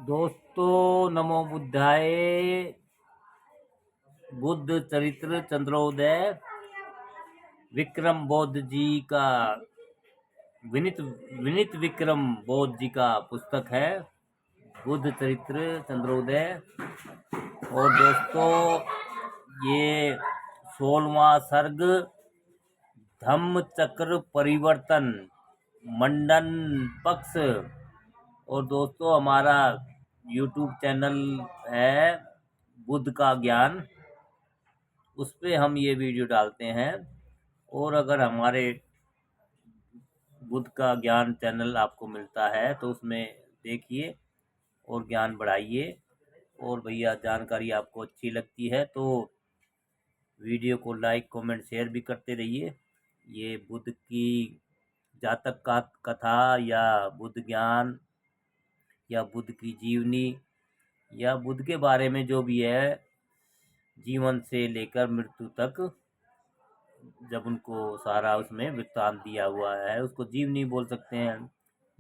दोस्तों नमो बुद्धाय। बुद्ध चरित्र चंद्रोदय विक्रम बौद्ध जी का विनित विनित विक्रम बौद्ध जी का पुस्तक है बुद्ध चरित्र चंद्रोदय। और दोस्तों ये 16वां सर्ग धम्म चक्र परिवर्तन मंडन पक्ष। और दोस्तों हमारा YouTube चैनल है बुद्ध का ज्ञान, उस पे हम ये वीडियो डालते हैं। और अगर हमारे बुद्ध का ज्ञान चैनल आपको मिलता है तो उसमें देखिए और ज्ञान बढ़ाइए। और भैया जानकारी आपको अच्छी लगती है तो वीडियो को लाइक कमेंट शेयर भी करते रहिए। ये बुद्ध की जातक का कथा या बुद्ध ज्ञान या बुद्ध की जीवनी या बुद्ध के बारे में जो भी है जीवन से लेकर मृत्यु तक, जब उनको सारा उसमें वृत्तांत दिया हुआ है उसको जीवनी बोल सकते हैं,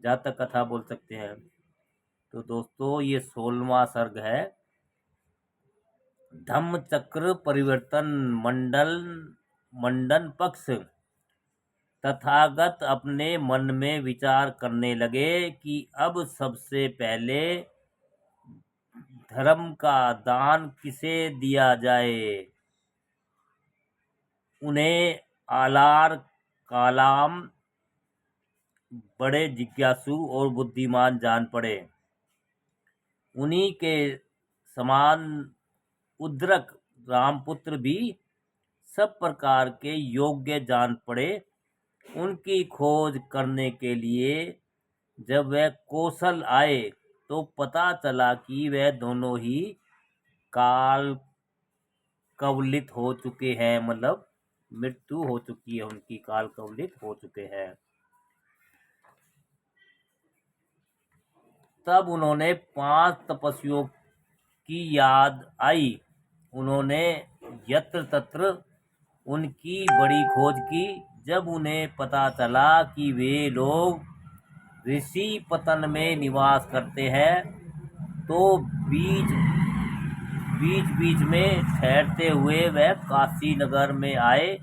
जातक कथा बोल सकते हैं। तो दोस्तों ये 16वां सर्ग है धम्म चक्र परिवर्तन मंडन पक्ष। तथागत अपने मन में विचार करने लगे कि अब सबसे पहले धर्म का दान किसे दिया जाए। उन्हें आलार कालाम बड़े जिज्ञासु और बुद्धिमान जान पड़े। उन्हीं के समान उद्रक रामपुत्र भी सब प्रकार के योग्य जान पड़े। उनकी खोज करने के लिए जब वह कौशल आए तो पता चला कि वह दोनों ही काल कवलित हो चुके हैं, मतलब मृत्यु हो चुकी है उनकी, काल कवलित हो चुके हैं। तब उन्होंने 5 तपस्वियों की याद आई। उन्होंने यत्र तत्र उनकी बड़ी खोज की। जब उन्हें पता चला कि वे लोग ऋषि पतन में निवास करते हैं तो बीच बीच में ठहरते हुए वह काशी नगर में आए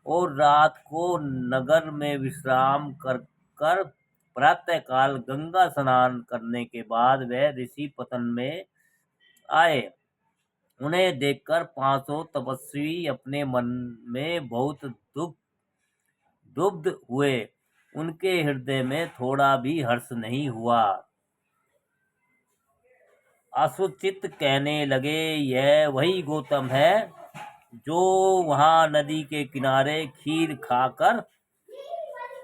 और रात को नगर में विश्राम कर प्रातःकाल गंगा स्नान करने के बाद वह ऋषि पतन में आए। उन्हें देखकर 500 तपस्वी अपने मन में बहुत दुग्ध हुए। उनके हृदय में थोड़ा भी हर्ष नहीं हुआ। असुचित कहने लगे, यह वही गौतम है जो वहां नदी के किनारे खीर खाकर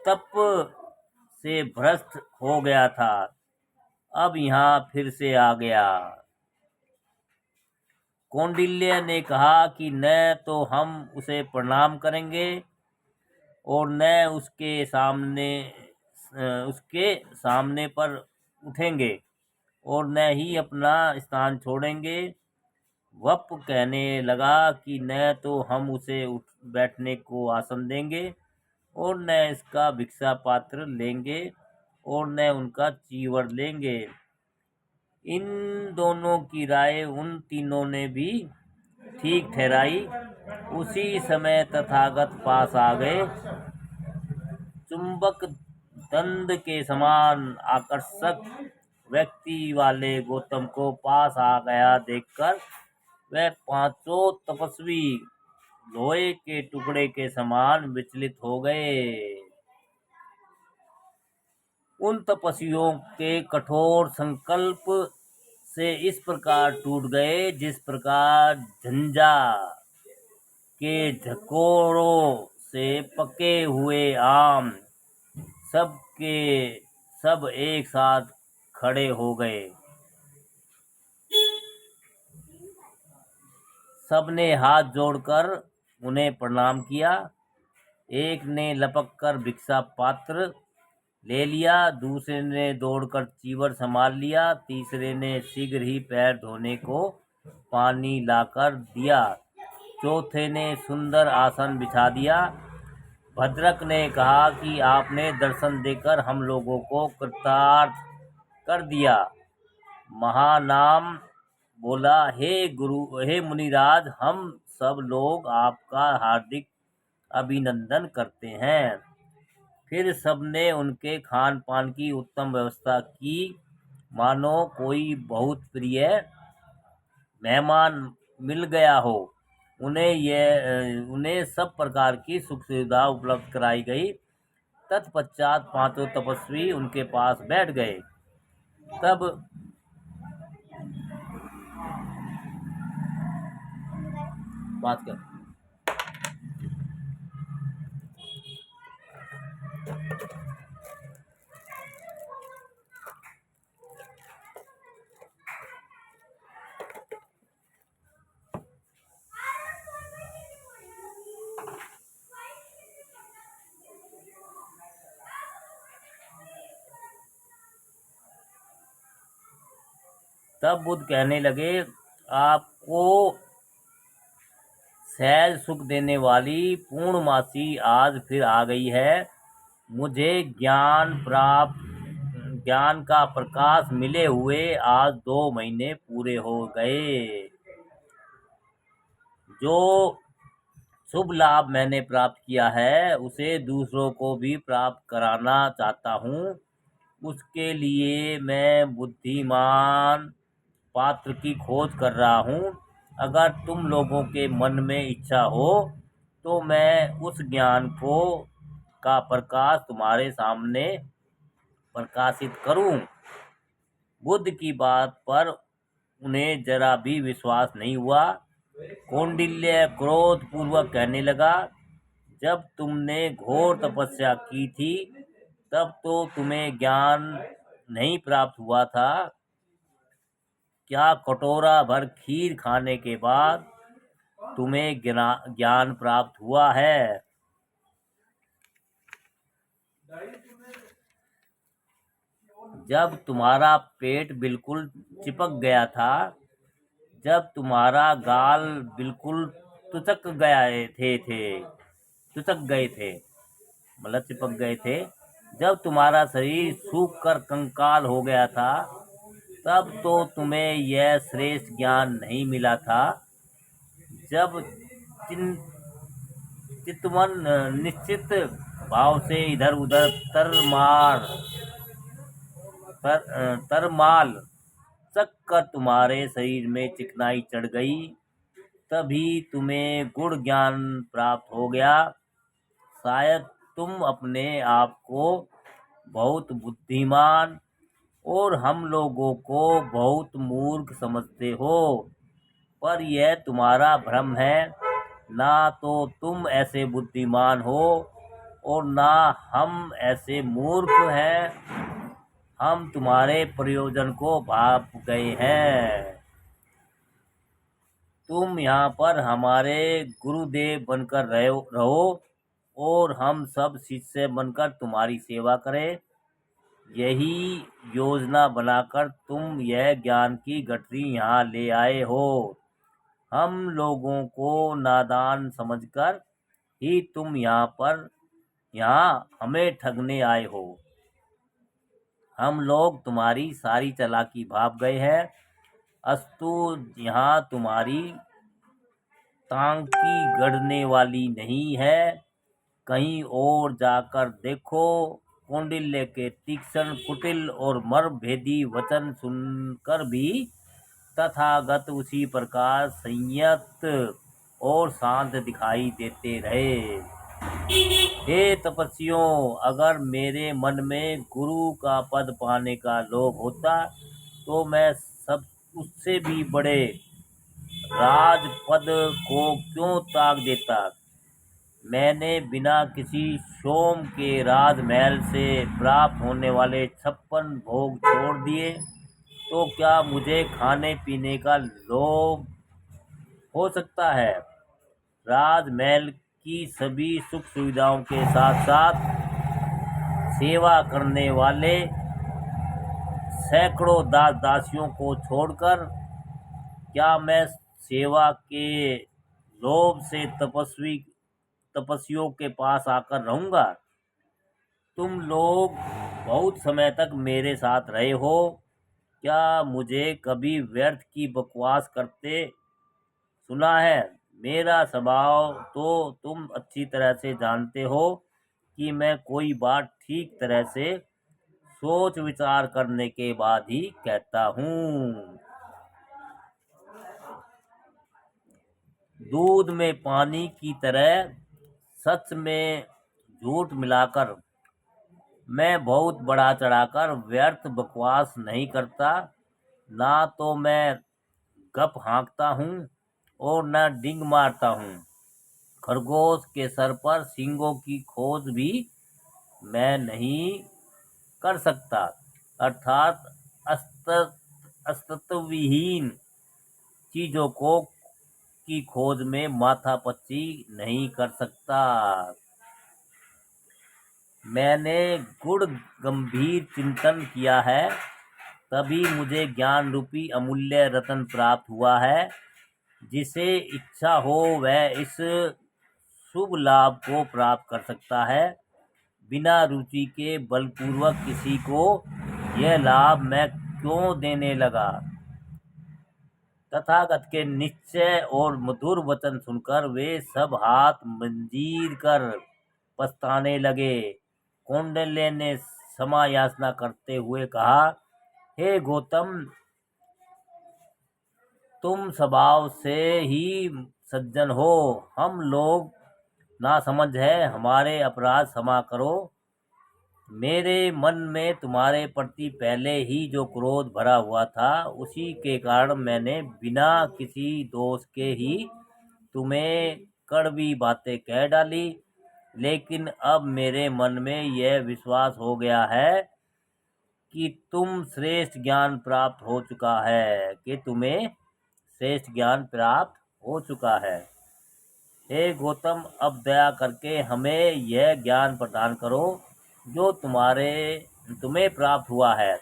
तप से भ्रष्ट हो गया था, अब यहाँ फिर से आ गया। कौंडिल्य ने कहा कि न तो हम उसे प्रणाम करेंगे और न उसके सामने पर उठेंगे और न ही अपना स्थान छोड़ेंगे। वप कहने लगा कि न तो हम उसे बैठने को आसन देंगे और न इसका भिक्षा पात्र लेंगे और न उनका चीवर लेंगे। इन दोनों की राय उन तीनों ने भी ठीक ठहराई। उसी समय तथागत पास आ गए। चुंबक दंड के समान आकर्षक व्यक्ति वाले गौतम को पास आ गया देखकर वह 500 तपस्वी लोहे के टुकड़े के समान विचलित हो गए। उन तपस्वियों के कठोर संकल्प से इस प्रकार टूट गए जिस प्रकार झंझा के झकोरों से पके हुए आम सब के सब एक साथ खड़े हो गए। सबने हाथ जोड़कर उन्हें प्रणाम किया। एक ने लपक कर भिक्षा पात्र ले लिया, दूसरे ने दौड़कर चीवर संभाल लिया, तीसरे ने शीघ्र ही पैर धोने को पानी लाकर दिया, चौथे ने सुंदर आसन बिछा दिया। भद्रक ने कहा कि आपने दर्शन देकर हम लोगों को कृतार्थ कर दिया। महानाम बोला, हे मुनिराज, हम सब लोग आपका हार्दिक अभिनंदन करते हैं। फिर सबने उनके खान पान की उत्तम व्यवस्था की, मानो कोई बहुत प्रिय मेहमान मिल गया हो। उन्हें सब प्रकार की सुख सुविधा उपलब्ध कराई गई। तत्पश्चात पांचों तपस्वी उनके पास बैठ गए। तब बात कर तब बुद्ध कहने लगे, आपको सहज सुख देने वाली पूर्णमासी आज फिर आ गई है। मुझे ज्ञान का प्रकाश मिले हुए आज 2 महीने पूरे हो गए। जो शुभ लाभ मैंने प्राप्त किया है उसे दूसरों को भी प्राप्त कराना चाहता हूँ। उसके लिए मैं बुद्धिमान पात्र की खोज कर रहा हूँ। अगर तुम लोगों के मन में इच्छा हो तो मैं उस ज्ञान का प्रकाश तुम्हारे सामने प्रकाशित करूं। बुद्ध की बात पर उन्हें जरा भी विश्वास नहीं हुआ। कौंडिल्य क्रोध पूर्वक कहने लगा, जब तुमने घोर तपस्या की थी तब तो तुम्हें ज्ञान नहीं प्राप्त हुआ था। क्या कटोरा भर खीर खाने के बाद तुम्हें ज्ञान प्राप्त हुआ है? जब तुम्हारा पेट बिल्कुल चिपक गया था, जब तुम्हारा गाल बिल्कुल तुचक गए थे, मतलब चिपक गए थे, जब तुम्हारा शरीर सूख कर कंकाल हो गया था, तब तो तुम्हें यह श्रेष्ठ ज्ञान नहीं मिला था। जब चितवन निश्चित भाव से इधर उधर तरमाल चक्कर तुम्हारे शरीर में चिकनाई चढ़ गई, तभी तुम्हें गुण ज्ञान प्राप्त हो गया। शायद तुम अपने आप को बहुत बुद्धिमान और हम लोगों को बहुत मूर्ख समझते हो, पर यह तुम्हारा भ्रम है। ना तो तुम ऐसे बुद्धिमान हो और ना हम ऐसे मूर्ख हैं। हम तुम्हारे प्रयोजन को भाप गए हैं। तुम यहाँ पर हमारे गुरुदेव बनकर रहो और हम सब शिष्य बनकर तुम्हारी सेवा करें। यही योजना बनाकर तुम यह ज्ञान की गठरी यहाँ ले आए हो। हम लोगों को नादान समझकर ही तुम यहाँ हमें ठगने आए हो। हम लोग तुम्हारी सारी चालाकी भाप गए हैं। अस्तु, यहाँ तुम्हारी टांकी गड़ने वाली नहीं है। कहीं और जाकर देखो। कौंडिल्य के तीक्ष्ण, कुटिल और मर्मभेदी वचन सुनकर भी तथागत उसी प्रकार संयत और शांत दिखाई देते रहे। हे तपस्वियों, अगर मेरे मन में गुरु का पद पाने का लोभ होता तो मैं सब उससे भी बड़े राजपद को क्यों त्याग देता। मैंने बिना किसी सोम के राजमहल से प्राप्त होने वाले 56 भोग छोड़ दिए, तो क्या मुझे खाने पीने का लोभ हो सकता है? राजमहल की सभी सुख सुविधाओं के साथ साथ सेवा करने वाले सैकड़ों दास दासियों को छोड़कर क्या मैं सेवा के लोभ से तपस्वियों के पास आकर रहूंगा? तुम लोग बहुत समय तक मेरे साथ रहे हो क्या मुझे कभी व्यर्थ की बकवास करते सुना है? मेरा स्वभाव तो तुम अच्छी तरह से जानते हो कि मैं कोई बात ठीक तरह से सोच विचार करने के बाद ही कहता हूँ। दूध में पानी की तरह सच में झूठ मिलाकर मैं बहुत बढ़ा चढ़ाकर व्यर्थ बकवास नहीं करता। ना तो मैं गप हाँकता हूँ और न डिंग मारता हूँ। खरगोश के सर पर सींगों की खोज भी मैं नहीं कर सकता, अर्थात अस्तित्वहीन चीजों को की खोज में माथापच्ची नहीं कर सकता। मैंने गुण गंभीर चिंतन किया है, तभी मुझे ज्ञान रूपी अमूल्य रत्न प्राप्त हुआ है। जिसे इच्छा हो वह इस शुभ लाभ को प्राप्त कर सकता है। बिना रुचि के बलपूर्वक किसी को यह लाभ मैं क्यों देने लगा? तथागत के निश्चय और मधुर वचन सुनकर वे सब हाथ मंजीर कर पछताने लगे। कौंडिन्य ने क्षमा याचना करते हुए कहा, हे गौतम, तुम स्वभाव से ही सज्जन हो। हम लोग नासमझ है, हमारे अपराध क्षमा करो। मेरे मन में तुम्हारे प्रति पहले ही जो क्रोध भरा हुआ था, उसी के कारण मैंने बिना किसी दोष के ही तुम्हें कड़वी बातें कह डाली। लेकिन अब मेरे मन में यह विश्वास हो गया है कि तुम श्रेष्ठ ज्ञान प्राप्त हो चुका है कि तुम्हें श्रेष्ठ ज्ञान प्राप्त हो चुका है। हे गौतम, अब दया करके हमें यह ज्ञान प्रदान करो जो तुम्हें प्राप्त हुआ है।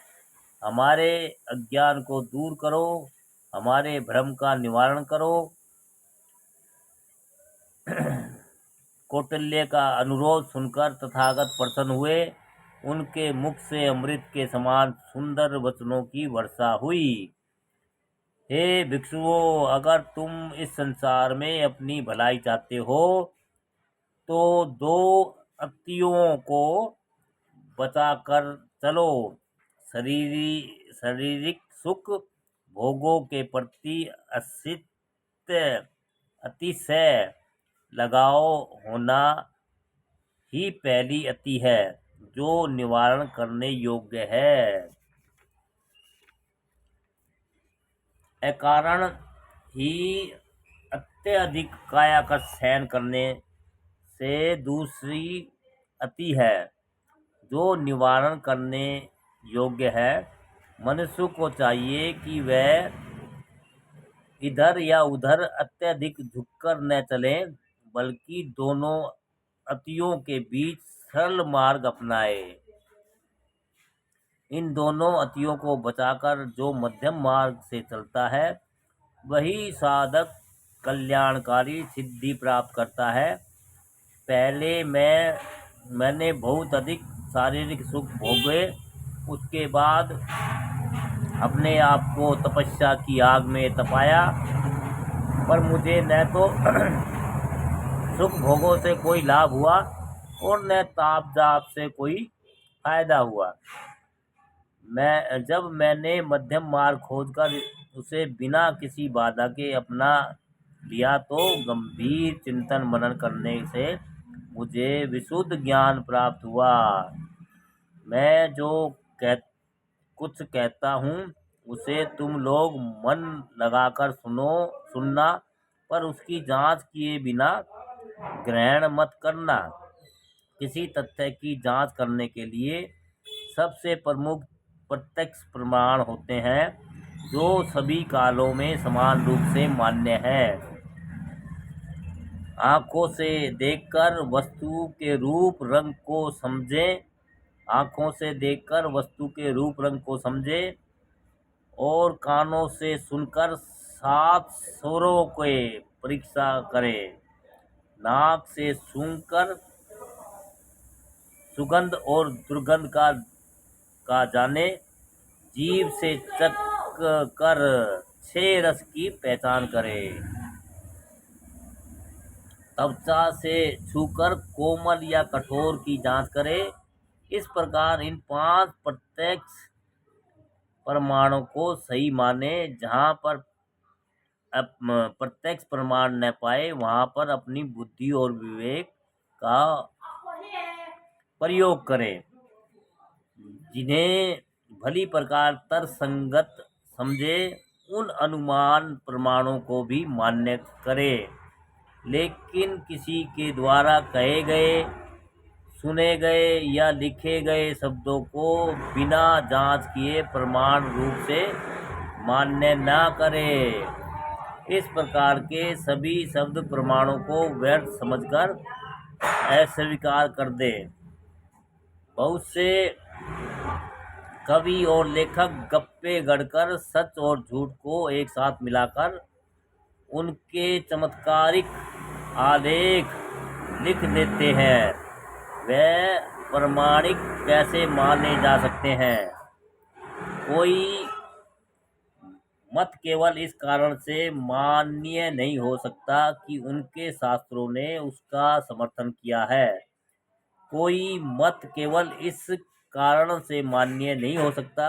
हमारे अज्ञान को दूर करो, हमारे भ्रम का निवारण करो। कौटिल्य का अनुरोध सुनकर तथागत प्रसन्न हुए। उनके मुख से अमृत के समान सुंदर वचनों की वर्षा हुई। हे भिक्षुओं, अगर तुम इस संसार में अपनी भलाई चाहते हो तो दो अतियों को बचा कर चलो। शारीरिक सुख भोगों के प्रति अतिशय लगाव होना ही पहली अति है, जो निवारण करने योग्य है। अकारण ही अत्यधिक काया का सहन करने से दूसरी अति है, जो निवारण करने योग्य है। मनुष्य को चाहिए कि वह इधर या उधर अत्यधिक झुककर न चले, बल्कि दोनों अतियों के बीच सरल मार्ग अपनाए। इन दोनों अतियों को बचाकर जो मध्यम मार्ग से चलता है, वही साधक कल्याणकारी सिद्धि प्राप्त करता है। पहले मैंने बहुत अधिक शारीरिक सुख भोगे, उसके बाद अपने आप को तपस्या की आग में तपाया, पर मुझे न तो सुख भोगों से कोई लाभ हुआ और न ताप जाप से कोई फायदा हुआ। जब मैंने मध्यम मार्ग खोजकर उसे बिना किसी बाधा के अपना लिया, तो गंभीर चिंतन मनन करने से मुझे विशुद्ध ज्ञान प्राप्त हुआ। मैं जो कुछ कहता हूँ उसे तुम लोग मन लगाकर सुनना, पर उसकी जांच किए बिना ग्रहण मत करना। किसी तथ्य की जांच करने के लिए सबसे प्रमुख प्रत्यक्ष प्रमाण होते हैं, जो सभी कालों में समान रूप से मान्य है। आंखों से देखकर वस्तु के रूप रंग को समझें, आंखों से देखकर वस्तु के रूप रंग को समझे, और कानों से सुनकर 7 स्वरों के परीक्षा करें। नाक से सूंघकर सुगंध और दुर्गंध का जाने, जीभ से चख कर 6 रस की पहचान करे, त्वचा से छूकर कोमल या कठोर की जांच करे। इस प्रकार इन 5 प्रत्यक्ष प्रमाणों को सही माने। जहाँ पर प्रत्यक्ष प्रमाण न पाए वहां पर अपनी बुद्धि और विवेक का प्रयोग करे, जिन्हें भली प्रकार तर्कसंगत समझे। उन अनुमान प्रमाणों को भी मान्य करे, लेकिन किसी के द्वारा कहे गए, सुने गए या लिखे गए शब्दों को बिना जांच किए प्रमाण रूप से मान्य न करे। इस प्रकार के सभी शब्द प्रमाणों को व्यर्थ समझकर अस्वीकार कर दे। बहुत से कवि और लेखक गप्पे गढ़कर सच और झूठ को एक साथ मिलाकर उनके चमत्कारिक आलेख लिख देते हैं। वह प्रमाणिक कैसे माने जा सकते हैं? कोई मत केवल इस कारण से मान्य नहीं हो सकता कि उनके शास्त्रों ने उसका समर्थन किया है। कोई मत केवल इस कारण से मान्य नहीं हो सकता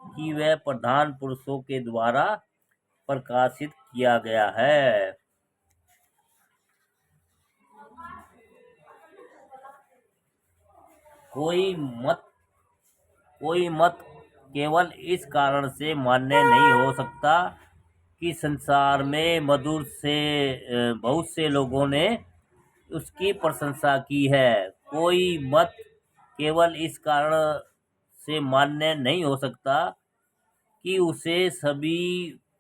कि वह प्रधान पुरुषों के द्वारा प्रकाशित किया गया है। कोई मत केवल इस कारण से मान्य नहीं हो सकता कि संसार में बहुत से लोगों ने उसकी प्रशंसा की है। कोई मत केवल इस कारण से मान्य नहीं हो सकता कि उसे सभी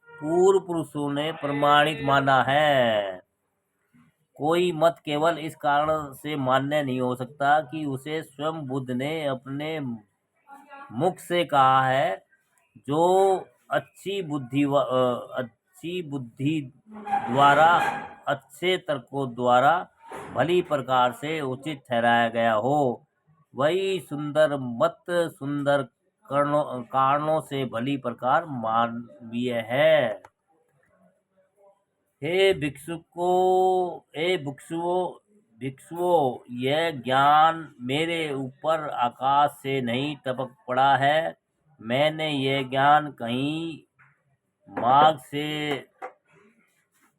पूर्व पुरुषों ने प्रमाणित माना है। कोई मत केवल इस कारण से मान्य नहीं हो सकता कि उसे स्वयं बुद्ध ने अपने मुख से कहा है, जो अच्छी बुद्धि द्वारा, अच्छे तर्कों द्वारा भली प्रकार से उचित ठहराया गया हो। वही सुंदर मत सुंदर कारणों से भली प्रकार मानवीय है। हे भिक्षुओं, यह ज्ञान मेरे ऊपर आकाश से नहीं टपक पड़ा है। मैंने यह ज्ञान कहीं मार्ग से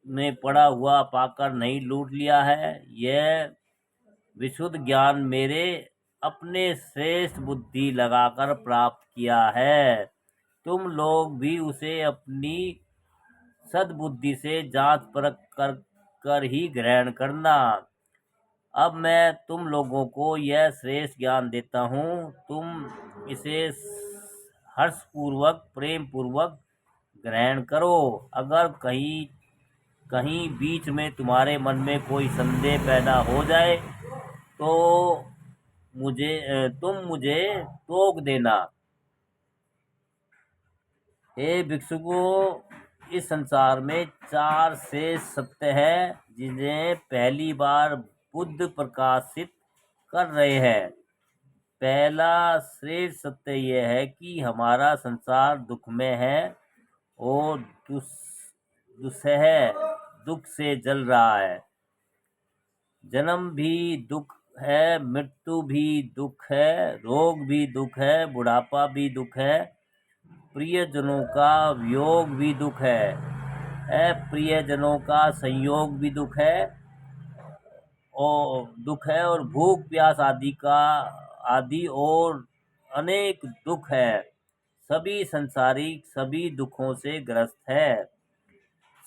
में पड़ा हुआ पाकर नहीं लूट लिया है। यह विशुद्ध ज्ञान मेरे अपने श्रेष्ठ बुद्धि लगाकर प्राप्त किया है। तुम लोग भी उसे अपनी सद्बुद्धि से जांच परख कर ही ग्रहण करना। अब मैं तुम लोगों को यह श्रेष्ठ ज्ञान देता हूँ, तुम इसे हर्षपूर्वक, प्रेम पूर्वक ग्रहण करो। अगर कहीं बीच में तुम्हारे मन में कोई संदेह पैदा हो जाए तो तुम मुझे टोक देना। हे भिक्षुकों, इस संसार में 4 श्रेष्ठ सत्य है जिन्हें पहली बार बुद्ध प्रकाशित कर रहे हैं। पहला श्रेष्ठ सत्य यह है कि हमारा संसार दुखमय है और दुस्सह दुख से जल रहा है। जन्म भी दुख है, मृत्यु भी दुख है, रोग भी दुख है, बुढ़ापा भी दुख है, प्रियजनों का वियोग भी दुख है, अप्रियजनों का संयोग भी दुख है, और भूख प्यास आदि और अनेक दुख है। सभी संसारिक सभी दुखों से ग्रस्त है।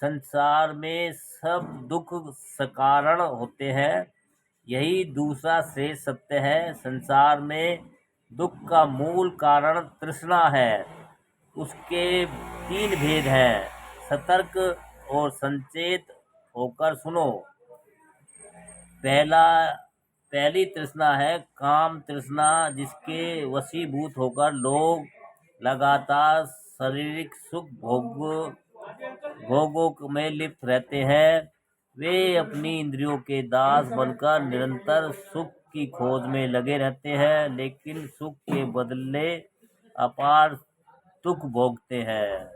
संसार में सब दुख सकारण होते हैं। यही दूसरा श्रेष्ठ सत्य है। संसार में दुख का मूल कारण तृष्णा है। उसके 3 भेद हैं। सतर्क और संचेत होकर सुनो। पहली तृष्णा है काम तृष्णा, जिसके वशीभूत होकर लोग लगातार शारीरिक सुख भोगों में लिप्त रहते हैं। वे अपनी इंद्रियों के दास बनकर निरंतर सुख की खोज में लगे रहते हैं, लेकिन सुख के बदले अपार दुख भोगते हैं।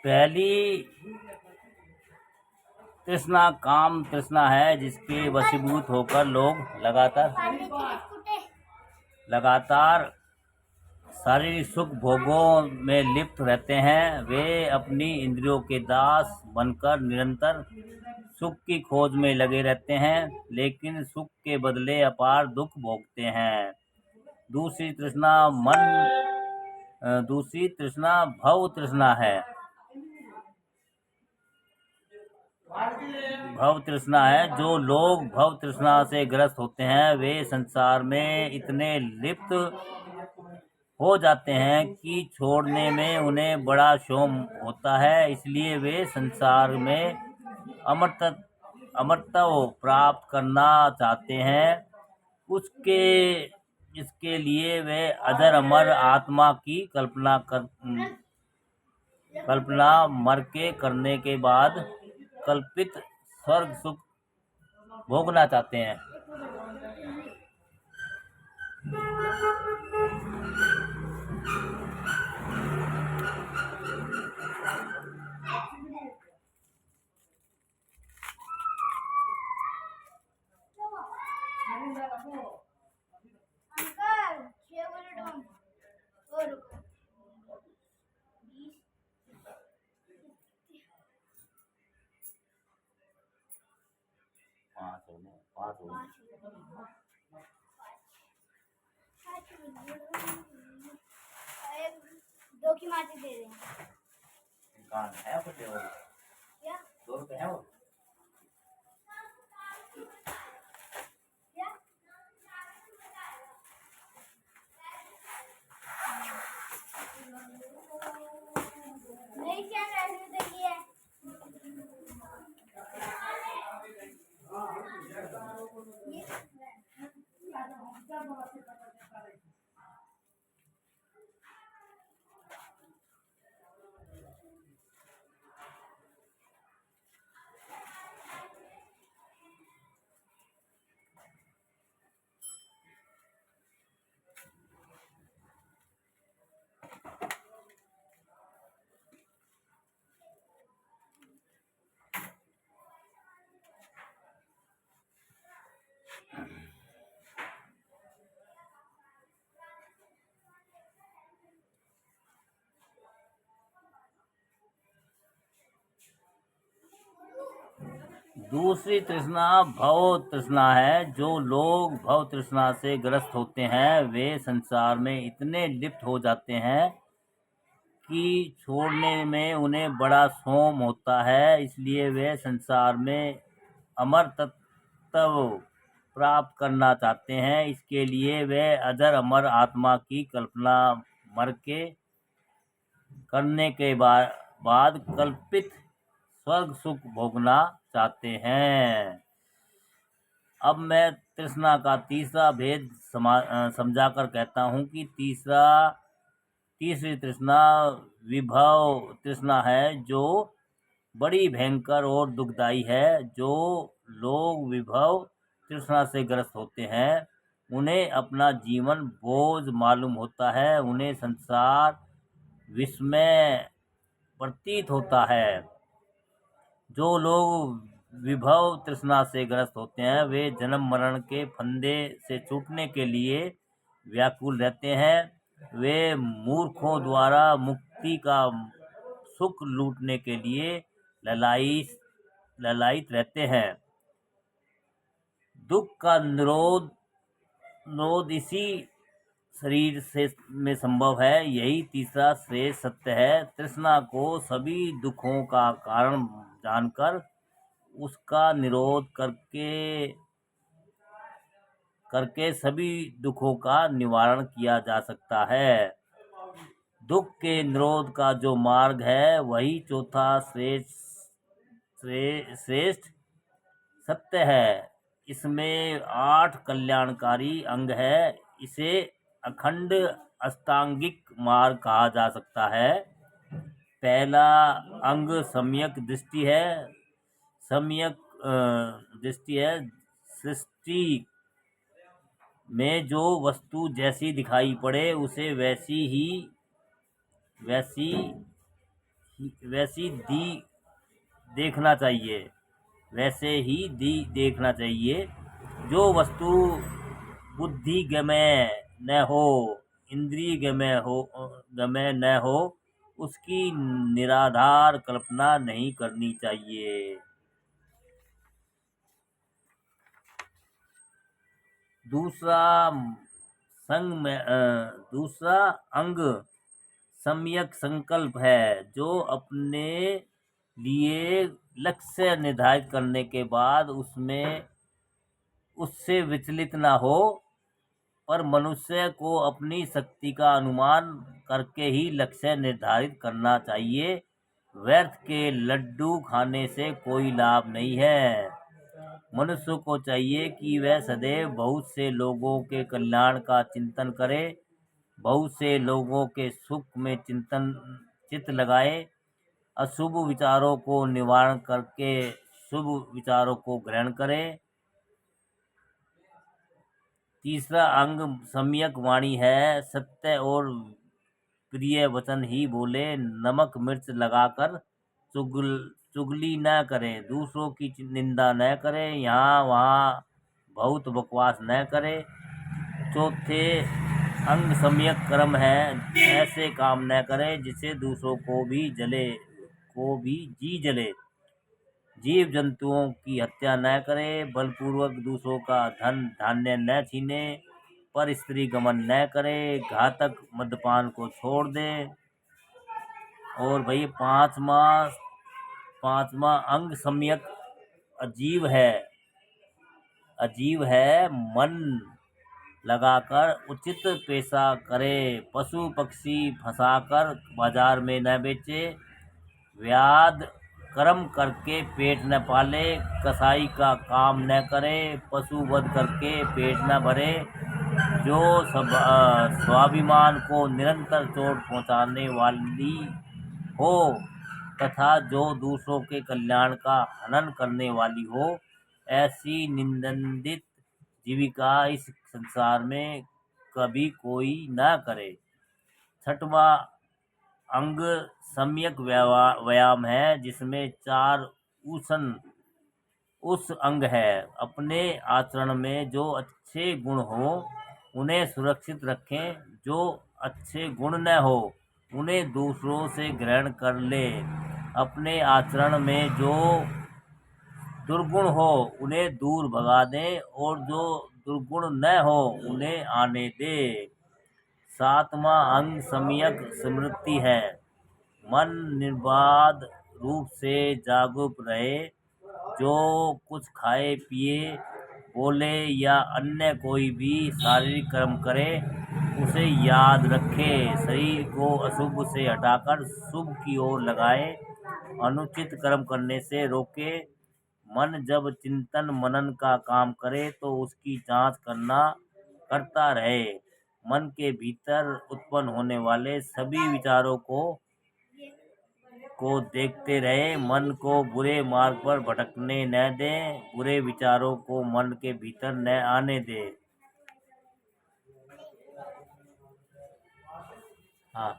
पहली तृष्णा काम तृष्णा है, जिसके वशीभूत होकर लोग लगातार शारीरिक सुख भोगों में लिप्त रहते हैं। वे अपनी इंद्रियों के दास बनकर निरंतर सुख की खोज में लगे रहते हैं, लेकिन सुख के बदले अपार दुख भोगते हैं। दूसरी तृष्णा भव तृष्णा है। भव तृष्णा है। जो लोग भव तृष्णा से ग्रस्त होते हैं, वे संसार में इतने लिप्त हो जाते हैं कि छोड़ने में उन्हें बड़ा शोम होता है। इसलिए वे संसार में अमरत्व प्राप्त करना चाहते हैं। इसके लिए वे अजर अमर आत्मा की कल्पना मर के करने के बाद कल्पित स्वर्ग सुख भोगना चाहते हैं। दो की माची दे रहे हैं। कहाँ है कुछ क्या 2 रुपए है वो? क्या नहीं क्या रहने देंगे। दूसरी तृष्णा भव तृष्णा है। जो लोग भव तृष्णा से ग्रस्त होते हैं वे संसार में इतने लिप्त हो जाते हैं कि छोड़ने में उन्हें बड़ा सोम होता है, इसलिए वे संसार में अमर तत्व प्राप्त करना चाहते हैं। इसके लिए वे अजर अमर आत्मा की कल्पना मर के करने के बाद कल्पित स्वर्ग सुख भोगना चाहते हैं। अब मैं तृष्णा का तीसरा भेद समझाकर कहता हूँ कि तीसरी तृष्णा विभव तृष्णा है, जो बड़ी भयंकर और दुखदाई है। जो लोग विभव तृष्णा से ग्रस्त होते हैं उन्हें अपना जीवन बोझ मालूम होता है, उन्हें संसार विस्मय प्रतीत होता है। जो लोग विभव तृष्णा से ग्रस्त होते हैं वे जन्म मरण के फंदे से छूटने के लिए व्याकुल रहते हैं। वे मूर्खों द्वारा मुक्ति का सुख लूटने के लिए ललायित रहते हैं। दुख का निरोध इसी शरीर से में संभव है। यही तीसरा श्रेष्ठ सत्य है। तृष्णा को सभी दुखों का कारण जानकर उसका निरोध करके सभी दुखों का निवारण किया जा सकता है। दुख के निरोध का जो मार्ग है वही चौथा श्रेष्ठ सत्य है। इसमें 8 कल्याणकारी अंग है। इसे अखंड अष्टांगिक मार्ग कहा जा सकता है। पहला अंग सम्यक दृष्टि है। सम्यक दृष्टि है सृष्टि में जो वस्तु जैसी दिखाई पड़े उसे देखना चाहिए, वैसे ही देखना चाहिए। जो वस्तु बुद्धि गमय न हो, इंद्रिय गमय न हो, उसकी निराधार कल्पना नहीं करनी चाहिए। दूसरा अंग सम्यक संकल्प है। जो अपने लिए लक्ष्य निर्धारित करने के बाद उससे विचलित ना हो, पर मनुष्य को अपनी शक्ति का अनुमान करके ही लक्ष्य निर्धारित करना चाहिए। व्यर्थ के लड्डू खाने से कोई लाभ नहीं है। मनुष्य को चाहिए कि वह सदैव बहुत से लोगों के कल्याण का चिंतन करे, बहुत से लोगों के सुख में चित्त लगाए, अशुभ विचारों को निवारण करके शुभ विचारों को ग्रहण करे। तीसरा अंग सम्यक वाणी है। सत्य और प्रिय वचन ही बोले, नमक मिर्च लगाकर चुगली न करें, दूसरों की निंदा न करें, यहाँ वहाँ बहुत बकवास न करें। चौथे अंग सम्यक कर्म है। ऐसे काम न करें जिससे दूसरों को भी जी जले। जीव जंतुओं की हत्या न करे, बलपूर्वक दूसरों का धन धान्य न छीने, पर स्त्री गमन न करे, घातक मद्यपान को छोड़ दे। और भाई पांचवा अंग सम्यक अजीव है। मन लगाकर उचित पेशा करे, पशु पक्षी फंसाकर बाजार में न बेचे, व्याध कर्म करके पेट न पाले, कसाई का काम न करे, पशु वध करके पेट न भरे, जो स्वाभिमान को निरंतर चोट पहुंचाने वाली हो तथा जो दूसरों के कल्याण का हनन करने वाली हो, ऐसी निंदित जीविका इस संसार में कभी कोई ना करे। छठवां अंग सम्यक व्यायाम है, जिसमें 4 उस अंग है। अपने आचरण में जो अच्छे गुण हो उन्हें सुरक्षित रखें, जो अच्छे गुण न हो उन्हें दूसरों से ग्रहण कर ले। अपने आचरण में जो दुर्गुण हो उन्हें दूर भगा दे और जो दुर्गुण न हो उन्हें आने दे। सातवां अंग सम्यक स्मृति है। मन निर्बाध रूप से जागरूक रहे। जो कुछ खाए पिए बोले या अन्य कोई भी शारीरिक कर्म करे उसे याद रखे। शरीर को अशुभ से हटाकर शुभ की ओर लगाए। अनुचित कर्म करने से रोके। मन जब चिंतन मनन का काम करे तो उसकी जांच करता रहे। मन के भीतर उत्पन्न होने वाले सभी विचारों को देखते रहे। मन को बुरे मार्ग पर भटकने न दें। बुरे विचारों को मन के भीतर न आने दें। हाँ,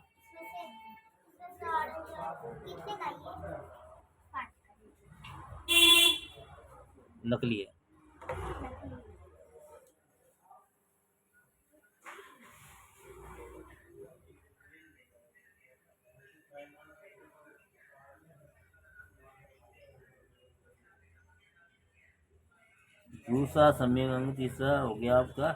कितने का ये पाँच नकली है। दूसरा सम्यक अंग तीसरा हो गया आपका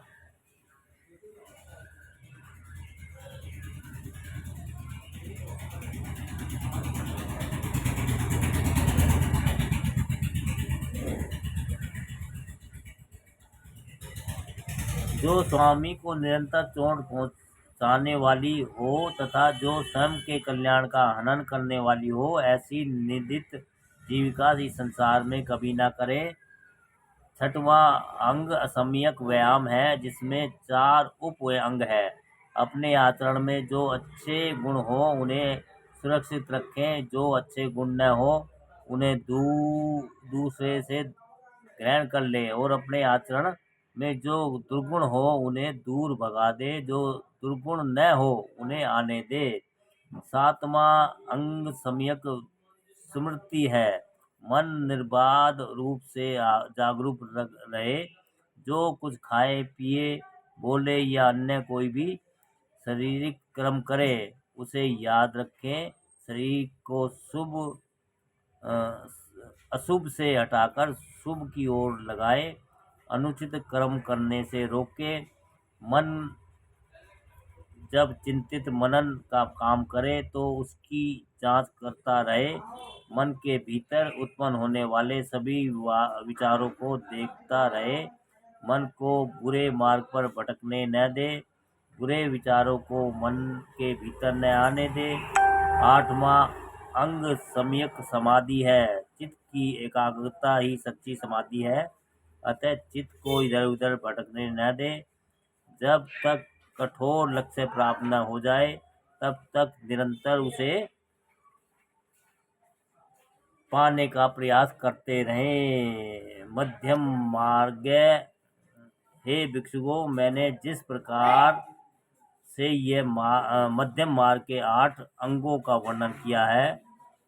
जो स्वामी को निरंतर चोट पहुंचाने वाली हो तथा जो स्वयं के कल्याण का हनन करने वाली हो, ऐसी निंदित जीविका इस संसार में कभी न करे। छठवां अंग असम्यक व्यायाम है जिसमें 4 उप अंग है। अपने आचरण में जो अच्छे गुण हो उन्हें सुरक्षित रखें। जो अच्छे गुण न हो उन्हें दूसरे से ग्रहण कर ले और अपने आचरण में जो दुर्गुण हो उन्हें दूर भगा दे। जो दुर्गुण न हो उन्हें आने दे। सातवां अंग सम्यक स्मृति है। मन निर्बाध रूप से जागरूक रहे। जो कुछ खाए पिए बोले या अन्य कोई भी शारीरिक कर्म करे उसे याद रखें। शरीर को अशुभ से हटाकर शुभ की ओर लगाए। अनुचित कर्म करने से रोके। मन जब चिंतित मनन का काम करे तो उसकी जांच करता रहे। मन के भीतर उत्पन्न होने वाले सभी विचारों को देखता रहे। मन को बुरे मार्ग पर भटकने न दे। बुरे विचारों को मन के भीतर न आने दे। आठवां अंग सम्यक समाधि है। चित्त की एकाग्रता ही सच्ची समाधि है। अतः चित्त को इधर उधर भटकने न दे। जब तक कठोर लक्ष्य प्राप्त न हो जाए तब तक निरंतर उसे पाने का प्रयास करते रहें। मध्यम मार्ग। हे भिक्षुओं, मैंने जिस प्रकार से ये मध्यम मार्ग के 8 अंगों का वर्णन किया है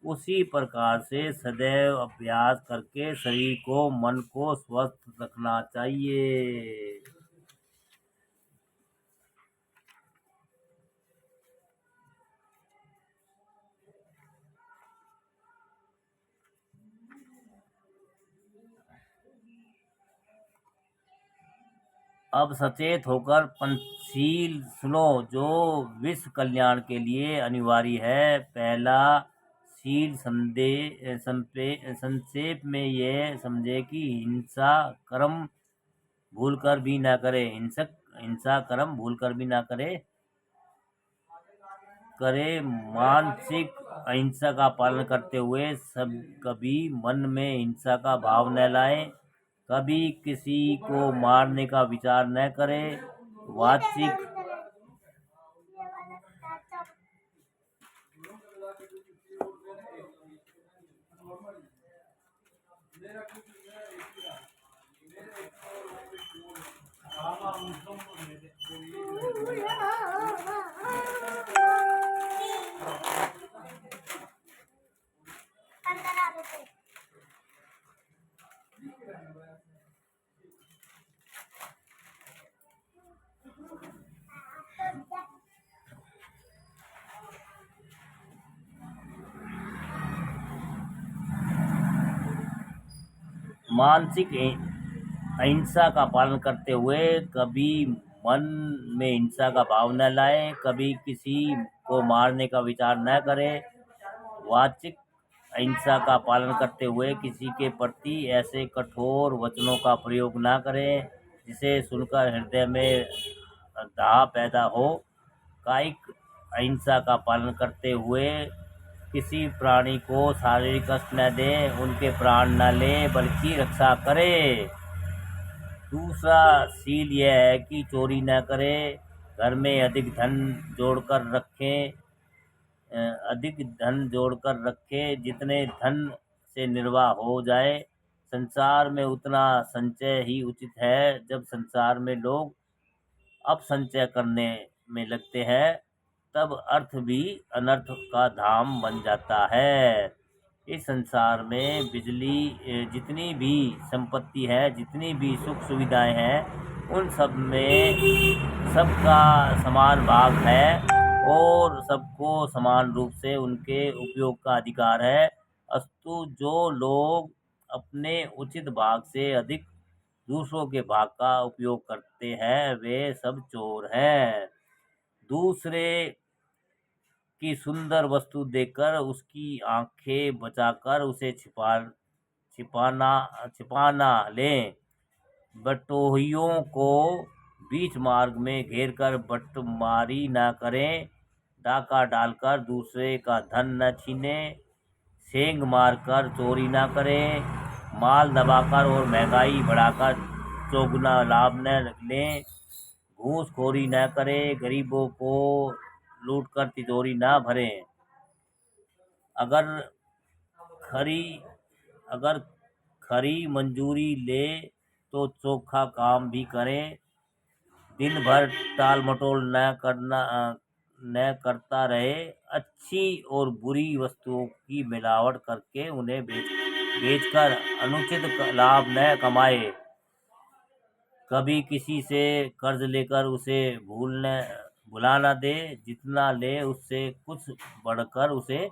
उसी प्रकार से सदैव अभ्यास करके शरीर को मन को स्वस्थ रखना चाहिए। अब सचेत होकर पंचशील सुनो जो विश्व कल्याण के लिए अनिवार्य है। पहला शील संक्षेप में यह समझे कि हिंसा कर्म भूलकर भी ना करे। हिंसा कर्म भूलकर भी ना करे। मानसिक अहिंसा का पालन करते हुए सब कभी मन में हिंसा का भाव न लाए। कभी किसी को मारने का विचार न करे। वाचिक अंदर आ रहे थे। मानसिक अहिंसा का पालन करते हुए कभी मन में हिंसा का भाव न लाए, कभी किसी को मारने का विचार न करें। वाचिक अहिंसा का पालन करते हुए किसी के प्रति ऐसे कठोर वचनों का प्रयोग न करें जिसे सुनकर हृदय में दाह पैदा हो। कायिक अहिंसा का पालन करते हुए किसी प्राणी को शारीरिक कष्ट न दें, उनके प्राण न लें, बल्कि रक्षा करें। दूसरा शील यह है कि चोरी न करें, घर में अधिक धन जोड़कर रखें, जितने धन से निर्वाह हो जाए। संसार में उतना संचय ही उचित है। जब संसार में लोग अपसंचय करने में लगते हैं, तब अर्थ भी अनर्थ का धाम बन जाता है। इस संसार में जितनी भी संपत्ति है, जितनी भी सुख सुविधाएं हैं, उन सब में सबका समान भाग है और सबको समान रूप से उनके उपयोग का अधिकार है। अस्तु जो लोग अपने उचित भाग से अधिक दूसरों के भाग का उपयोग करते हैं, वे सब चोर हैं। दूसरे की सुंदर वस्तु देखकर उसकी आंखें बचाकर उसे छिपाना लें। बटोहियों को बीच मार्ग में घेरकर बटमारी न करें। डाका डालकर दूसरे का धन न छीनें। सेंध मारकर चोरी न करें। माल दबाकर और महंगाई बढ़ाकर चौगुना लाभ न लें। घूसखोरी न करें। गरीबों को लूटकर तिजोरी न भरें। अगर खरी मंजूरी ले तो चोखा काम भी करें। दिन भर टाल मटोल न करता रहे। अच्छी और बुरी वस्तुओं की मिलावट करके उन्हें बेचकर अनुचित लाभ न कमाए। कभी किसी से कर्ज लेकर उसे भुला न दे। जितना ले उससे कुछ बढ़कर उसे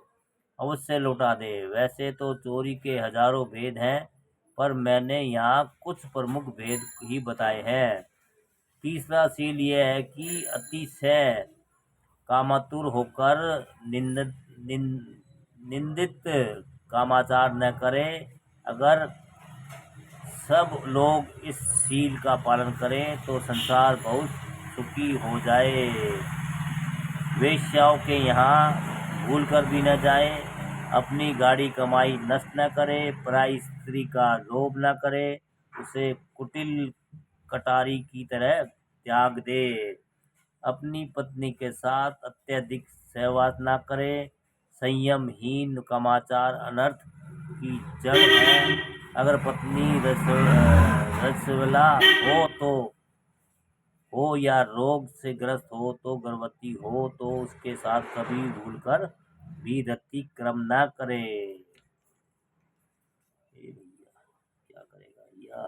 अवश्य लौटा दे। वैसे तो चोरी के हजारों भेद हैं, पर मैंने यहाँ कुछ प्रमुख भेद ही बताए हैं। तीसरा शील यह है कि अतिशय कामातुर होकर निंदित कामाचार न करें। अगर सब लोग इस शील का पालन करें तो संसार बहुत सुखी हो जाए। वेश्याओं के यहाँ भूल कर भी न जाए। अपनी गाड़ी कमाई नष्ट न करे। पराई स्त्री का लोभ न करे। उसे कुटिल कटारी की तरह त्याग दे। अपनी पत्नी के साथ अत्यधिक सहवास न करे। संयमहीन कामाचार अनर्थ की जड़ है। अगर पत्नी रसवला हो या रोग से ग्रस्त हो तो गर्भवती हो तो उसके साथ कभी भूलकर भी रति क्रम न करे। क्या करेगा यह।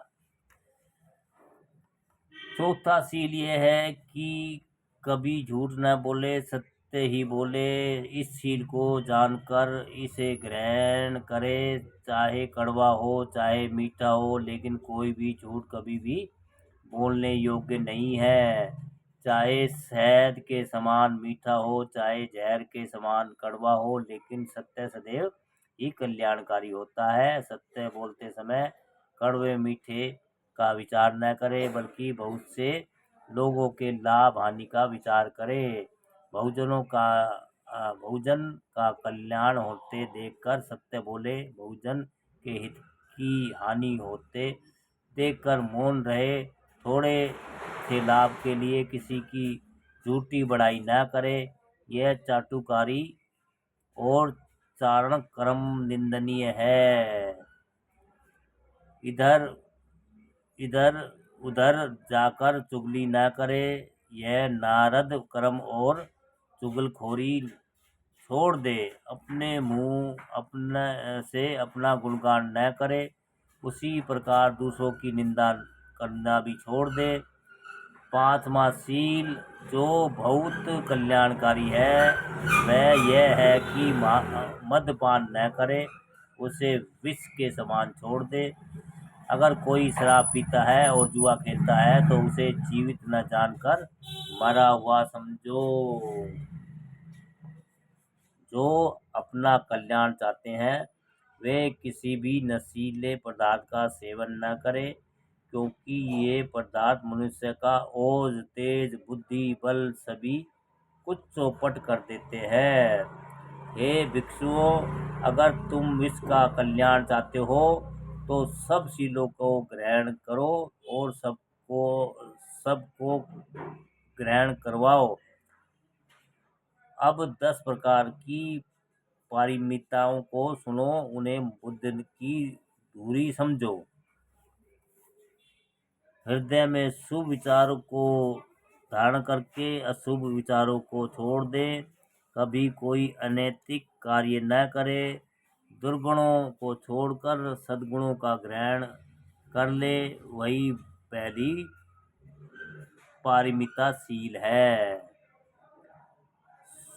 चौथा शील यह है कि कभी झूठ न बोले, सत्य ही बोले। इस शील को जानकर इसे ग्रहण करे। चाहे कड़वा हो चाहे मीठा हो, लेकिन कोई भी झूठ कभी भी बोलने योग्य नहीं है। चाहे शहद के समान मीठा हो चाहे जहर के समान कड़वा हो, लेकिन सत्य सदैव ही कल्याणकारी होता है। सत्य बोलते समय कड़वे मीठे का विचार न करे, बल्कि बहुत से लोगों के लाभ हानि का विचार करे। बहुजन का कल्याण होते देखकर सत्य बोले। बहुजन के हित की हानि होते देखकर मौन रहे। थोड़े से लाभ के लिए किसी की झूठी बड़ाई न करे। यह चाटुकारी और चारण कर्म निंदनीय है। इधर उधर जाकर चुगली न करे। यह नारद कर्म और चुगलखोरी छोड़ दे। अपने मुंह से अपना गुणगान न करे। उसी प्रकार दूसरों की निंदा करना भी छोड़ दे। पांचवा शील जो बहुत कल्याणकारी है वह यह है कि मद्यपान न करे, उसे विष के समान छोड़ दे। अगर कोई शराब पीता है और जुआ खेलता है तो उसे जीवित न जानकर मरा हुआ समझो। जो अपना कल्याण चाहते हैं वे किसी भी नशीले पदार्थ का सेवन न करें, क्योंकि ये पदार्थ मनुष्य का ओज, तेज, बुद्धि, बल सभी कुछ चौपट कर देते हैं। हे भिक्षुओं, अगर तुम विश्व का कल्याण चाहते हो तो सब शीलों को ग्रहण करो और सबको ग्रहण करवाओ। अब 10 प्रकार की पारमिताओं को सुनो, उन्हें बुद्ध की धूरी समझो। हृदय में शुभ विचारों को धारण करके अशुभ विचारों को छोड़ दे। कभी कोई अनैतिक कार्य न करे। दुर्गुणों को छोड़कर सद्गुणों का ग्रहण कर ले, वही पहली पारमिता शील है।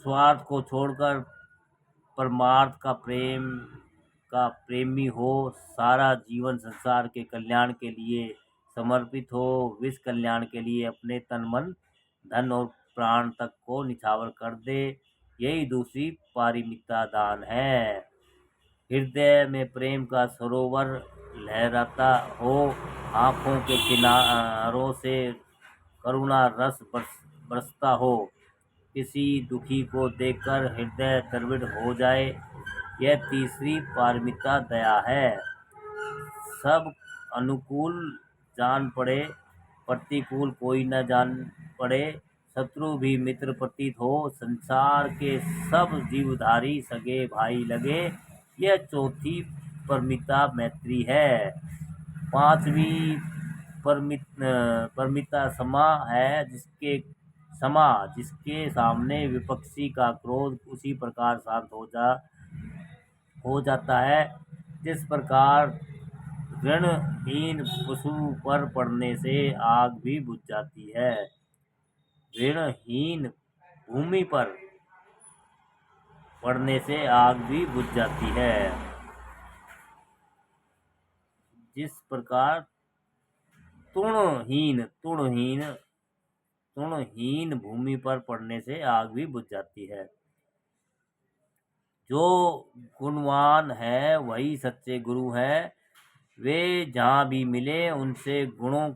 स्वार्थ को छोड़कर परमार्थ का प्रेमी हो। सारा जीवन संसार के कल्याण के लिए समर्पित हो। विश्व कल्याण के लिए अपने तन, मन, धन और प्राण तक को निछावर कर दे। यही दूसरी पारमिता दान है। हृदय में प्रेम का सरोवर लहराता हो। आंखों के किनारों से करुणा रस बरसता हो। किसी दुखी को देखकर हृदय द्रविड़ हो जाए, यह तीसरी पारमिता दया है। सब अनुकूल जान पड़े, प्रतिकूल कोई न जान पड़े। शत्रु भी मित्र प्रतीत हो। संसार के सब जीवधारी सगे भाई लगे, यह चौथी परमिता मैत्री है। पांचवी परमिता क्षमा, जिसके सामने विपक्षी का क्रोध उसी प्रकार शांत हो जाता है जिस प्रकार ऋणहीन पशु पर पड़ने से आग भी बुझ जाती है। ऋणहीन भूमि पर पड़ने से आग भी बुझ जाती है। जिस प्रकार तृणहीन भूमि पर पड़ने से आग भी बुझ जाती है। जो गुणवान है वही सच्चे गुरु हैं। वे जहाँ भी मिले उनसे गुणों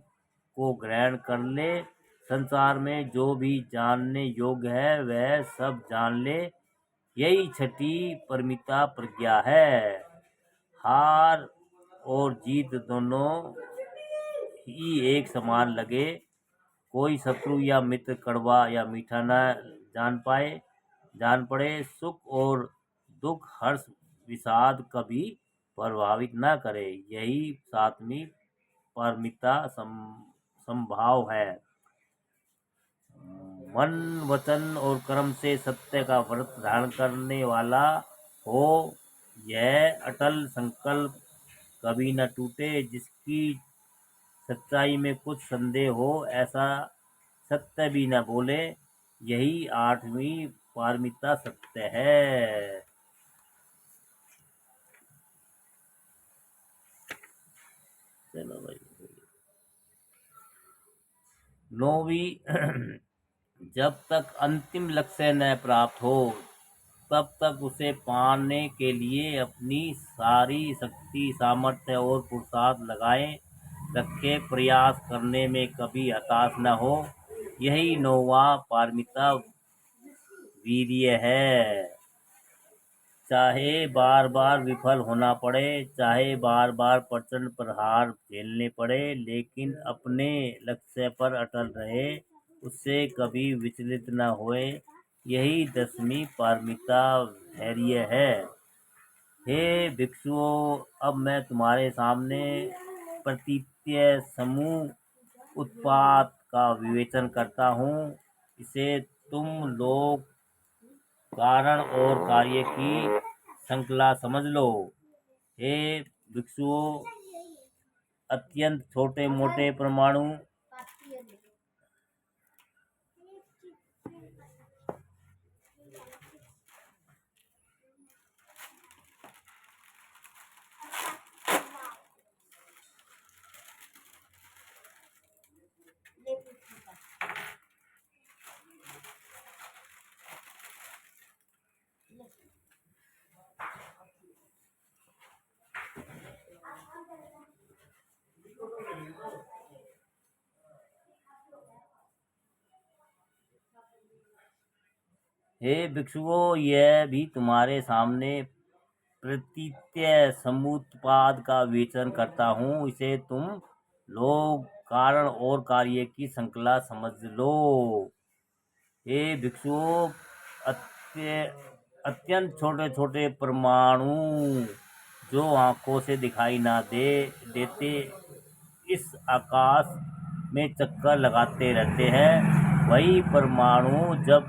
को ग्रहण कर ले। संसार में जो भी जानने योग्य है वह सब जान ले, यही छठी परमिता प्रज्ञा है। हार और जीत दोनों ही एक समान लगे। कोई शत्रु या मित्र कड़वा या मीठा न जान पड़े। सुख और दुख, हर्ष विषाद कभी प्रभावित न करे, यही सातवीं पारमिता संभाव है। मन, वचन और कर्म से सत्य का व्रत धारण करने वाला हो। यह अटल संकल्प कभी न टूटे। जिसकी सच्चाई में कुछ संदेह हो, ऐसा सत्य भी न बोले, यही आठवीं पारमिता सत्य है। चलो भाई। नौवीं जब तक अंतिम लक्ष्य न प्राप्त हो तब तक उसे पाने के लिए अपनी सारी शक्ति, सामर्थ्य और पुरुषार्थ लगाए रखे। प्रयास करने में कभी हताश न हो, यही नौवां पारमिता वीर्य है। चाहे बार बार विफल होना पड़े, चाहे बार बार प्रचंड प्रहार झेलने पड़े, लेकिन अपने लक्ष्य पर अटल रहे, उससे कभी विचलित न होए, यही 10वीं पारमिता धैर्य है। हे भिक्षुओं, अब मैं तुम्हारे सामने प्रतीत्य समूह उत्पात का विवेचन करता हूँ। इसे तुम लोग कारण और कार्य की श्रृंखला समझ लो। हे भिक्षुओं, अत्यंत छोटे मोटे परमाणु हे भिक्षुओं, यह भी तुम्हारे सामने प्रतीत्य समुत्पाद का विवेचन करता हूँ, इसे तुम लोग कारण और कार्य की श्रृंखला समझ लो। हे भिक्षुओं, अत्यंत छोटे छोटे परमाणु जो आंखों से दिखाई ना देते इस आकाश में चक्कर लगाते रहते हैं, वही परमाणु जब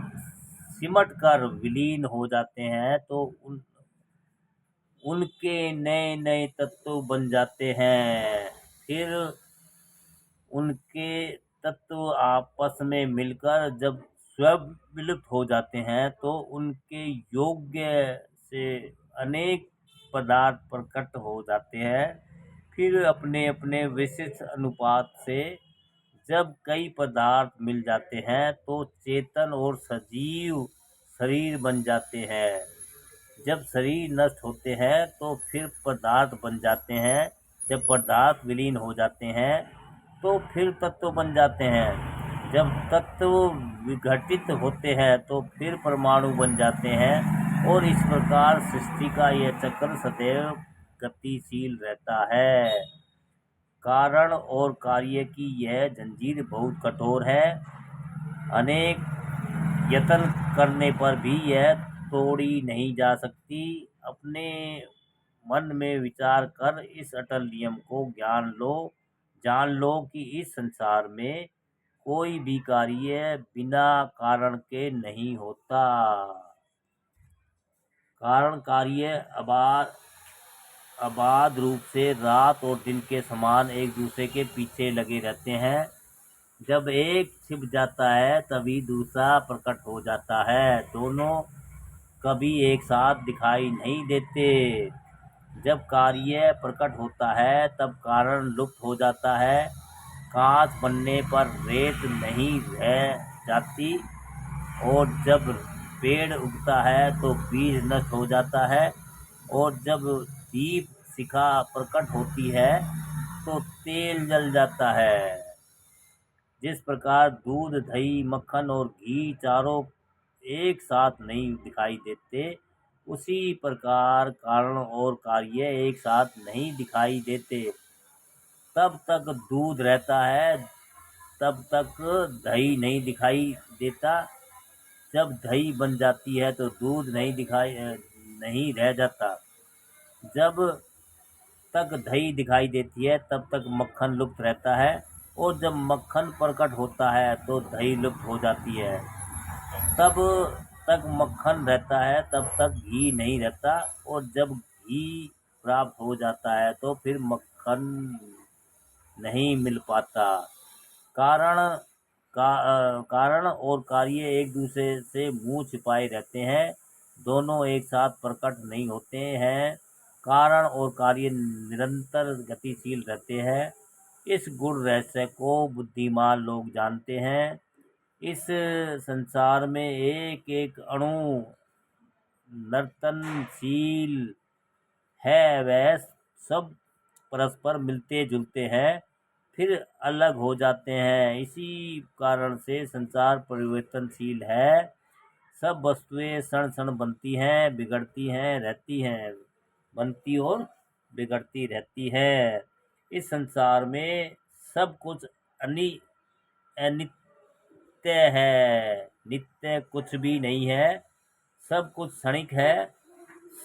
सिमट कर विलीन हो जाते हैं तो उनके नए नए तत्व बन जाते हैं। फिर उनके तत्व आपस में मिलकर जब स्वयं विलुप्त हो जाते हैं तो उनके योग्य से अनेक पदार्थ प्रकट हो जाते हैं। फिर अपने अपने विशिष्ट अनुपात से जब कई पदार्थ मिल जाते हैं तो चेतन और सजीव शरीर बन जाते हैं। जब शरीर नष्ट होते हैं तो फिर पदार्थ बन जाते हैं। जब पदार्थ विलीन हो जाते हैं तो फिर तत्व बन जाते हैं। जब तत्व विघटित होते हैं तो फिर परमाणु बन जाते हैं और इस प्रकार सृष्टि का यह चक्र सदैव गतिशील रहता है। कारण और कार्य की यह जंजीर बहुत कठोर है। अनेक यत्न करने पर भी यह तोड़ी नहीं जा सकती। अपने मन में विचार कर इस अटल नियम को जान लो कि इस संसार में कोई भी कार्य बिना कारण के नहीं होता। कारण कार्य अबाध रूप से रात और दिन के समान एक दूसरे के पीछे लगे रहते हैं। जब एक छिप जाता है तभी दूसरा प्रकट हो जाता है। दोनों कभी एक साथ दिखाई नहीं देते। जब कार्य प्रकट होता है तब कारण लुप्त हो जाता है। कांच बनने पर रेत नहीं रह जाती और जब पेड़ उगता है तो बीज नष्ट हो जाता है और जब दीप शिखा प्रकट होती है तो तेल जल जाता है। जिस प्रकार दूध, दही, मक्खन और घी चारों एक साथ नहीं दिखाई देते, उसी प्रकार कारण और कार्य एक साथ नहीं दिखाई देते। तब तक दूध रहता है, तब तक दही नहीं दिखाई देता। जब दही बन जाती है तो दूध नहीं रह जाता। जब तक दही दिखाई देती है तब तक मक्खन लुप्त रहता है और जब मक्खन प्रकट होता है तो दही लुप्त हो जाती है। तब तक मक्खन रहता है तब तक घी नहीं रहता और जब घी प्राप्त हो जाता है तो फिर मक्खन नहीं मिल पाता। कारण कारण और कार्य एक दूसरे से मुंह छिपाए रहते हैं, दोनों एक साथ प्रकट नहीं होते हैं। कारण और कार्य निरंतर गतिशील रहते हैं। इस गुण रहस्य को बुद्धिमान लोग जानते हैं। इस संसार में एक एक अणु नर्तनशील है, वह सब परस्पर मिलते जुलते हैं फिर अलग हो जाते हैं। इसी कारण से संसार परिवर्तनशील है। सब वस्तुएं क्षण क्षण बनती हैं, बिगड़ती हैं, रहती हैं, बनती और बिगड़ती रहती है। इस संसार में सब कुछ अनित्य है, नित्य कुछ भी नहीं है। सब कुछ क्षणिक है।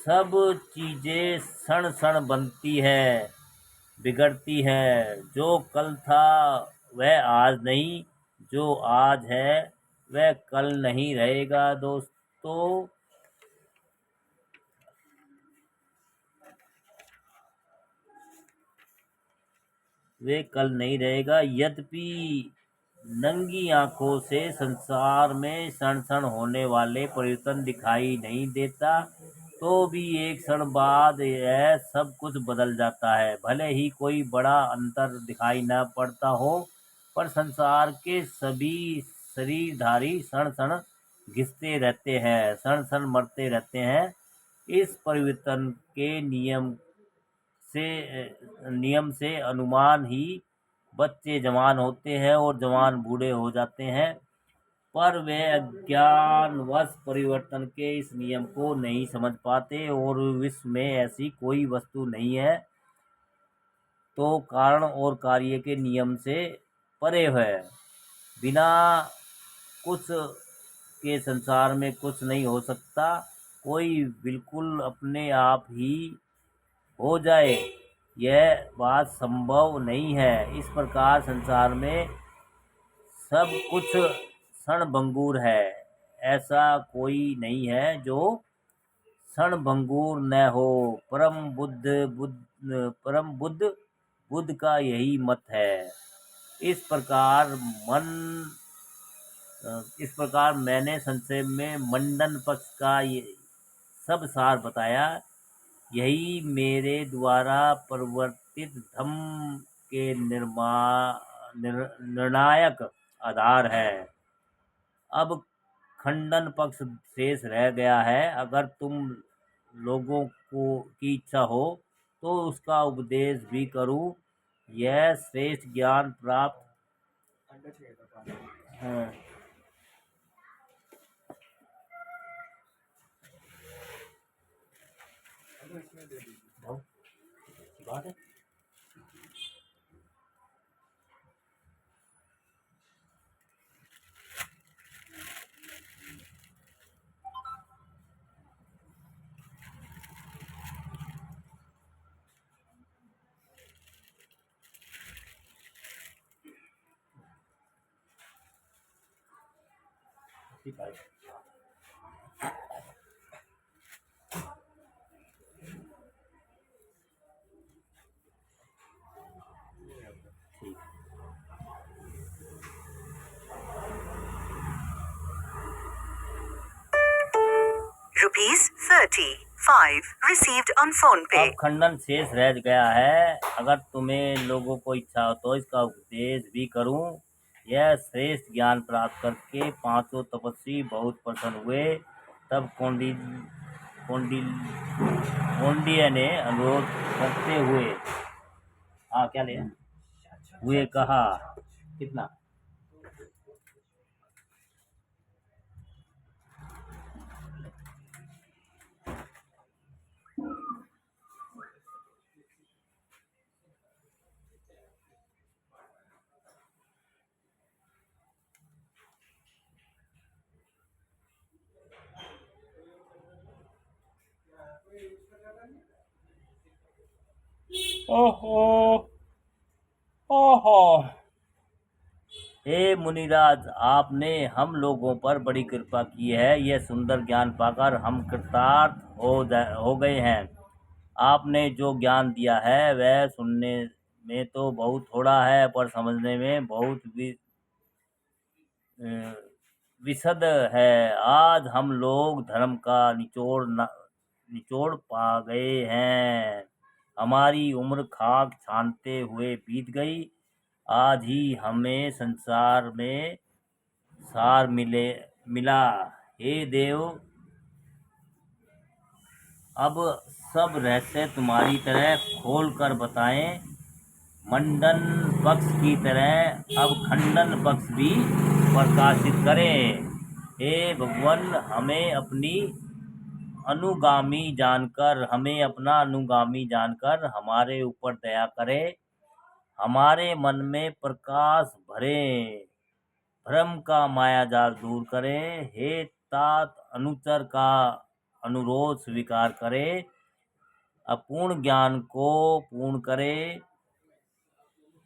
सब चीजें क्षण क्षण बनती है, बिगड़ती है। जो कल था वह आज नहीं, जो आज है वह कल नहीं रहेगा। दोस्तों, वे कल नहीं रहेगा। यद्यपि नंगी आंखों से संसार में क्षण क्षण होने वाले परिवर्तन दिखाई नहीं देता, तो भी एक क्षण बाद यह सब कुछ बदल जाता है। भले ही कोई बड़ा अंतर दिखाई न पड़ता हो, पर संसार के सभी शरीरधारी क्षण क्षण घिसते रहते हैं, क्षण क्षण मरते रहते हैं। इस परिवर्तन के नियम से अनुमान ही बच्चे जवान होते हैं और जवान बूढ़े हो जाते हैं, पर वे अज्ञानवश परिवर्तन के इस नियम को नहीं समझ पाते और विश्व में ऐसी कोई वस्तु नहीं है तो कारण और कार्य के नियम से परे है। बिना कुछ के संसार में कुछ नहीं हो सकता। कोई बिल्कुल अपने आप ही हो जाए, यह बात संभव नहीं है। इस प्रकार संसार में सब कुछ क्षणभंगुर है। ऐसा कोई नहीं है जो क्षणभंगुर न हो। परम बुद्ध बुद्ध का यही मत है। इस प्रकार मन इस प्रकार मैंने संक्षेप में मंडन पक्ष का ये सब सार बताया। यही मेरे द्वारा प्रवर्तित धम्म के निर्णायक आधार है। अब खंडन पक्ष शेष रह गया है। अगर तुम लोगों को की इच्छा हो तो उसका उपदेश भी करूं। यह श्रेष्ठ ज्ञान प्राप्त है। बात है। ठीक है। ₹35 received on PhonePe. अब खंडन शेष रह गया है। अगर तुम्हें लोगों को इच्छा हो तो इसका उपदेश भी करूं। यह श्रेष्ठ ज्ञान प्राप्त करके पांचों तपस्वी बहुत प्रसन्न हुए। तब कौंडिन्य ने अनुरोध करते हुए क्या ले हुए कहा, कितना ओहो ओहो। हे मुनिराज, आपने हम लोगों पर बड़ी कृपा की है। यह सुंदर ज्ञान पाकर हम कृतार्थ हो गए हैं। आपने जो ज्ञान दिया है वह सुनने में तो बहुत थोड़ा है, पर समझने में बहुत विशद है। आज हम लोग धर्म का निचोड़ पा गए हैं। हमारी उम्र खाक छानते हुए बीत गई। आज ही हमें संसार में सार मिला। हे देव, अब सब रहस्य तुम्हारी तरह खोल कर बताएं। मंडन पक्ष की तरह अब खंडन पक्ष भी प्रकाशित करें। हे भगवान, हमें अपना अनुगामी जानकर हमारे ऊपर दया करें। हमारे मन में प्रकाश भरें। भ्रम का माया जाल दूर करें। हे तात, अनुचर का अनुरोध स्वीकार करें। अपूर्ण ज्ञान को पूर्ण करें।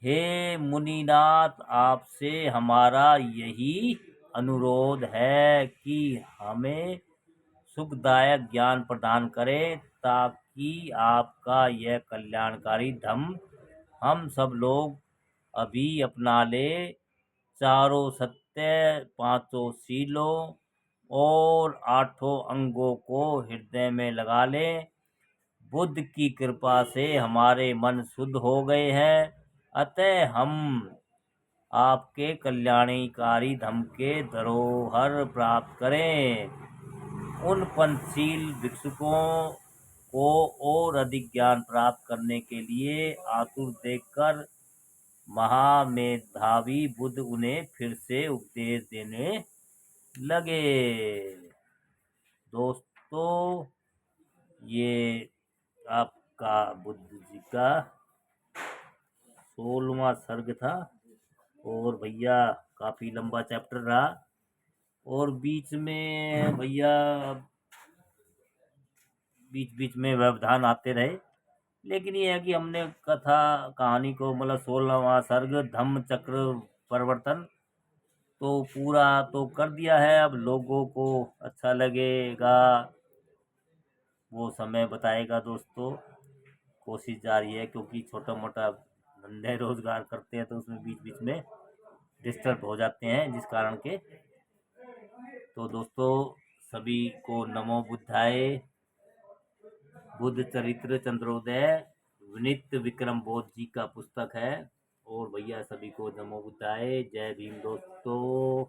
हे मुनिनाथ, आपसे हमारा यही अनुरोध है कि हमें सुखदायक ज्ञान प्रदान करें, ताकि आपका यह कल्याणकारी धम्म हम सब लोग अभी अपना ले। चारों सत्य, पांचों शीलों और आठों अंगों को हृदय में लगा लें। बुद्ध की कृपा से हमारे मन शुद्ध हो गए हैं। अतः हम आपके कल्याणकारी धम्म के धरोहर प्राप्त करें। उन पंचशील भिक्षुकों को और अधिक ज्ञान प्राप्त करने के लिए आतुर देखकर महामेधावी बुद्ध उन्हें फिर से उपदेश देने लगे। दोस्तों, ये आपका बुद्ध जी का 16वां सर्ग था और भैया काफी लंबा चैप्टर रहा और बीच में भैया बीच में व्यवधान आते रहे, लेकिन ये है कि हमने कथा कहानी को मतलब 16वां सर्ग धम्म चक्र परिवर्तन तो पूरा तो कर दिया है। अब लोगों को अच्छा लगेगा वो समय बताएगा दोस्तों। कोशिश जारी है क्योंकि छोटा मोटा धंधे रोजगार करते हैं तो उसमें बीच में डिस्टर्ब हो जाते हैं जिस कारण के। तो दोस्तों, सभी को नमो बुद्धाय। बुद्ध चरित्र चंद्रोदय विनीत विक्रम बोध जी का पुस्तक है। और भैया सभी को नमो बुद्धाय। जय भीम दोस्तों।